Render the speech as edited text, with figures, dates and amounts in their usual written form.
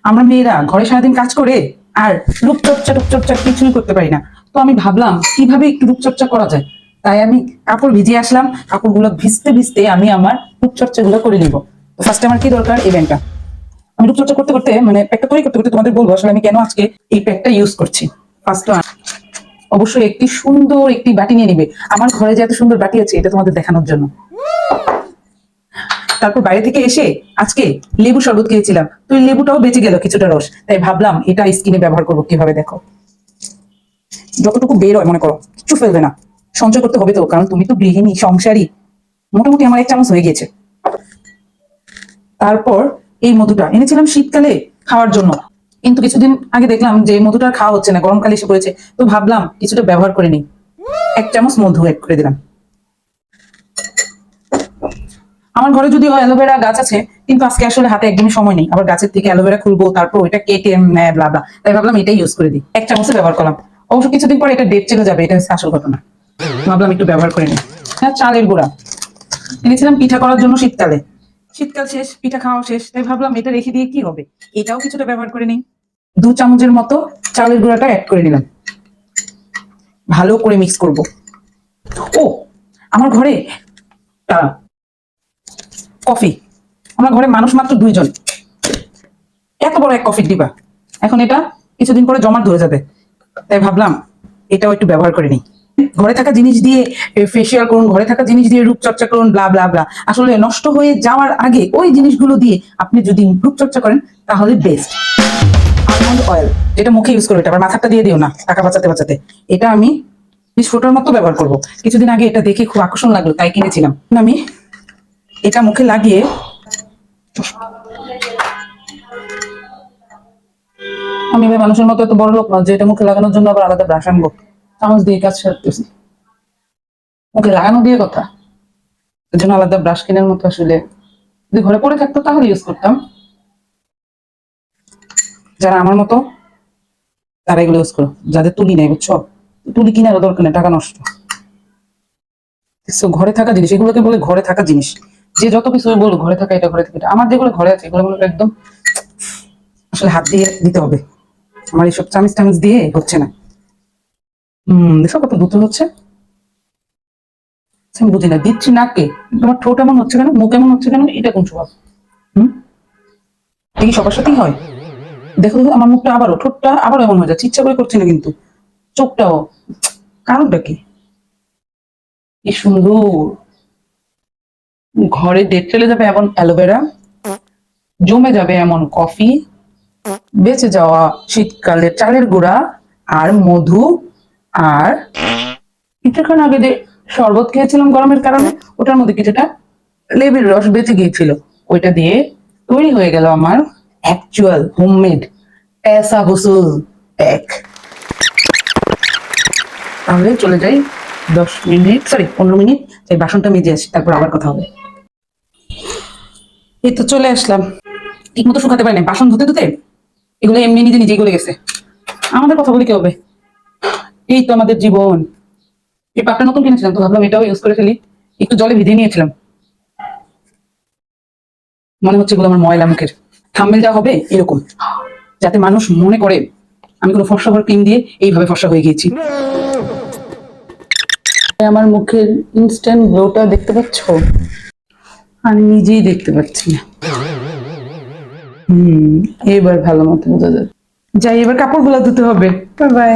আমরা মেয়েরা ঘরে সারাদিন কাজ করে আর রূপচর্চা কিছুই করতে পারি না। তো আমি ভাবলাম কিভাবে একটু রূপচর্চা করা যায়। তাই আমি কাপড় ভিজিয়ে আসলাম, কাপড়গুলো ভিজতে ভিজতে আমি আমার রূপচর্চা গুলো করে নিব। তো ফার্স্টে আমার কি দরকার, এই প্যান্টটা। আমি রূপচর্চা করতে করতে মানে প্যাকটা তৈরি করতে করতে তোমাদের বলবো আসলে আমি কেন আজকে এই প্যাকটা ইউজ করছি। ফার্স্ট অবশ্যই একটি সুন্দর একটি বাটি নিয়ে নিবে। আমার ঘরে যে এত সুন্দর বাটি আছে এটা তোমাদের দেখানোর জন্য। তারপর বাইরে থেকে এসে আজকে লেবু শরবত খেয়েছিলাম, তো এই লেবুটাও বেঁচে গেল কিছুটা রস, তাই ভাবলাম এটা স্কিনে ব্যবহার করবো। কিভাবে দেখো, যতটুকু বের হয় মনে করো কিচ্ছু ফেলবে না, সঞ্চয় করতে হবে তো, কারণ তুমি তো গৃহিণী সংসারী। মোটামুটি আমার 1 চামচ হয়ে গেছে। তারপর এই মধুটা এনেছিলাম শীতকালে খাওয়ার জন্য, কিন্তু কিছুদিন আগে দেখলাম যে এই মধুটা খাওয়া হচ্ছে না, গরমকালে এসে পড়েছে। তো ভাবলাম কিছুটা ব্যবহার করে নিই, 1 চামচ মধু অ্যাড করে দিলাম। আমার ঘরে যদিও অ্যালোভেরা গাছ আছে, কিন্তু আজকে আসলে হাতে একদমই সময় নেই, আবার গাছের থেকে অ্যালোভেরা খুলবো, তারপর ওইটা কেটে ব্লা, তাই ভাবলাম এটাই ইউজ করে দিই। 1 চামচে ব্যবহার করলাম। অবশ্য কিছুদিন পরে এটা ডেট চলে যাবে, এটা হচ্ছে আসল ঘটনা। ভাবলাম একটু ব্যবহার করে নিই। হ্যাঁ, চালের গুঁড়া এনেছিলাম পিঠা করার জন্য শীতকালে। শীতকাল শেষ, পিঠা খাওয়া শেষ, তাই ভাবলাম এটা রেখে দিয়ে কি হবে, এটাও কিছুটা ব্যবহার করে নিই। 2 চামচের মতো চালের গুঁড়াটা অ্যাড করে নিলাম, ভালো করে মিক্স করব। ও, আমার ঘরে কফি, আমার ঘরে মানুষ মাত্র 2 জন, এত বড় এক কফির ডিবা। এখন এটা কিছুদিন পরে জমাট ধরে যাবে, তাই ভাবলাম এটাও একটু ব্যবহার করে নিই। ঘরে থাকা জিনিস দিয়ে ফেসিয়াল করুন, ঘরে থাকা জিনিস দিয়ে রূপচর্চা করুন, ব্লা ব্লা ব্লা, আসলে নষ্ট হয়ে যাওয়ার আগে ওই জিনিসগুলো দিয়ে আপনি যদি রূপচর্চা করেন তাহলে বেস্ট। আলমন্ড অয়েল, যেটা মুখে ইউজ করবে, এটা আবার মাথাটা দিয়ে দিও না টাকা বাঁচাতে বাঁচাতে। এটা আমি বিস্ফোটার মতো ব্যবহার করব। কিছুদিন আগে এটা দেখে খুব আকর্ষণ লাগলো, তাই কিনেছিলাম। আমি এটা মুখে লাগিয়ে আমি এবার মানুষের মতো এত বড় লোক না যে এটা মুখে লাগানোর জন্য আবার আলাদা ব্রাশ আনবো। চামচ দিয়ে কাজ সারতেছি, মুখে লাগানো দিয়ে কথা, এর জন্য আলাদা ব্রাশ কেনার মতো আসলে যদি ঘরে পড়ে থাকতো তাহলে ইউজ করতাম। যারা আমার মতো তারা এগুলো ইউজ করো, যাদের তুলি নেই, বুঝছো, তুলি কিনারও দরকার নেই, টাকা নষ্ট। ঘরে থাকা জিনিস, এগুলোকে বলে ঘরে থাকা জিনিস। যে যত কিছু বলো ঘরে থাকা এটা, ঘরে থাকা এটা, আমার যেগুলো ঘরে আছে এগুলো একদম আসলে হাত দিয়ে দিতে হবে। আমার এইসব চামিচ টামিচ দিয়ে হচ্ছে না। দেখো কত দ্রুত হচ্ছে, আমি বুঝি না দিচ্ছি নাকে, তোমার ঠোঁট এমন হচ্ছে কেন, মুখ এমন হচ্ছে কেন, এটা কোন স্বভাব? দেখি সবার সাথেই হয়। দেখো দেখো আমার মুখটা আবারও, ঠোঁটটা আবারও এমন হয়ে যাচ্ছে, ইচ্ছা করে করছি না কিন্তু, চোখটাও, কারণটা কি? কি সুন্দর। ঘরে ডেট চলে যাবে এমন অ্যালোভেরা, জমে যাবে এমন কফি, বেঁচে যাওয়া শীতকালের চালের গুঁড়া আর মধু, আর কিছুক্ষণ আগে যে শরবত খেয়েছিলাম গরমের কারণে, ওটার মধ্যে কিছুটা লেবুর রস বেঁচে গিয়েছিল, ওইটা দিয়ে তৈরি হয়ে গেল আমার অ্যাকচুয়াল হোমমেড এসা গোসল প্যাক। তাহলে চলে যাই 10 মিনিট, সরি 15 মিনিট, এই বাসনটা মেজে আসি, তারপর আবার কথা হবে। এই তো চলে আসলাম, ঠিক মতো শুকাতে পারি না, বাসন ধুতে ধুতে এগুলো এমনি নিজে নিজেই গলে গেছে। আমাদের কথা বলে কি হবে, এই তো আমাদের জীবন। এই পাকটা নতুন কিনেছিলাম, তো ভাবলাম এটাও ইউজ করে ফেলি। একটু জলে ভিজিয়ে নিয়েছিলাম, মনে হচ্ছে এগুলো আমার ময়লা মুখের। থাম্বনেল যা হবে এরকম, যাতে মানুষ মনে করে আমি কোনো ফর্সা ঘর ক্রিম দিয়ে এইভাবে ফর্সা হয়ে গিয়েছি। আমার মুখের ইনস্ট্যান্ট গ্লোটা দেখতে পাচ্ছ? আমি নিজেই দেখতে পাচ্ছি না। এবার ভালো মতো বোঝা যায়। যাই, এবার কাপড়গুলো ধুতে হবে। Bye bye.